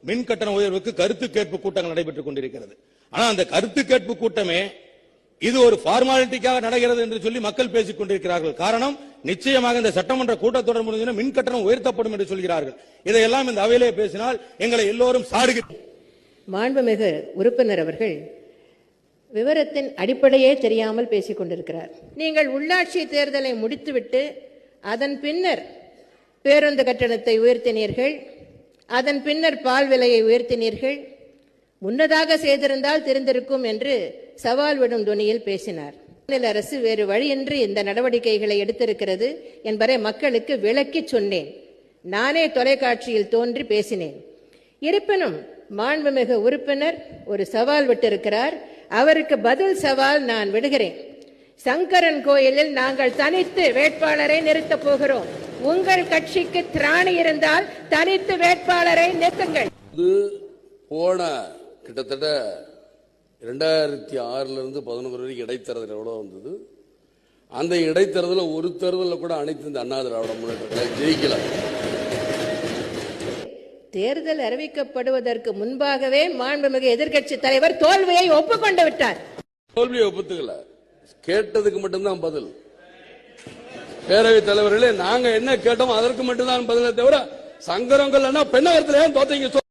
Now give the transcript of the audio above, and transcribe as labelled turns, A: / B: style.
A: மின் கட்டண உயர்வுக்கு கருத்து கேட்பு கூட்டங்கள் நடைபெற்றுக் கொண்டிருக்கிறது. ஆனா அந்த கருத்து கேட்பு கூட்டமே இது ஒரு ஃபார்மாலிட்டிக்காக நடக்கிறது என்று சொல்லி மக்கள் பேசிக் கொண்டிருக்கிறார்கள். காரணம், நிச்சயமாக இந்த சட்டமன்ற கூட்டத்தொடர் முடிஞ்ச மின் கட்டணம் உயர்த்தப்படும் என்று சொல்கிறார்கள். இதையெல்லாம் இந்த அவையிலே பேசினால் எங்களை எல்லோரும் சாடுகிறார்.
B: மாண்புமிகு உறுப்பினர் அவர்கள் விவரத்தின் அடிப்படையே தெரியாமல் பேசிக் கொண்டிருக்கிறார். நீங்கள் உள்ளாட்சி தேர்தலை முடித்துவிட்டு அதன் பின்னர் பேருந்து கட்டணத்தை உயர்த்தினீர்கள், அதன் பின்னர் பால் விலையை உயர்த்தினீர்கள், முன்னதாக செய்திருந்தால் தெரிந்திருக்கும் என்று சவால் விடும் துணியில் பேசினார். மாநில அரசு வேறு வழியின்றி இந்த நடவடிக்கைகளை எடுத்திருக்கிறது என்பதை மக்களுக்கு விளக்கி சொன்னேன். நானே தொலைக்காட்சியில் தோன்றி பேசினேன். இருப்பினும் மாண்புமிகு உறுப்பினர் ஒரு சவால் விட்டிருக்கிறார். அவருக்கு பதில் சவால் நான் விடுகிறேன். சங்கரன் கோயிலில் நாங்கள் தனித்து வேட்பாளரை நிறுத்தப் போகிறோம். உங்கள் கட்சிக்கு திராணி இருந்தால் தனித்து வேட்பாளரை நிறுத்துங்கள்.
C: போன கிட்டத்தட்ட 2006 இருந்து 11 வரைக்கும் இடைத்தேர்தல் எவ்வளவு வந்தது. அந்த இடைத்தேர்தலில் ஒரு தேர்தலில் கூட அனைத்து இந்த அண்ணா திராவிட முன்னேற்ற ஜெயிக்கல.
B: தேர்தல் அறிவிக்கப்படுவதற்கு முன்பாகவே மாண்புமிகு எதிர்க்கட்சி தலைவர் தோல்வியை ஒப்புக்கொண்டு விட்டார்.
C: தோல்வியை ஒப்புத்துக்கல, கேட்டதுக்கு மட்டும்தான் பதில். பேரவைத் தலைவர்களே, நாங்க என்ன கேட்டோம் அதற்கு மட்டும்தான் பதிலை தவிர சங்கரங்கள் பெண்ணகரத்தில் ஏன் தோத்தீங்க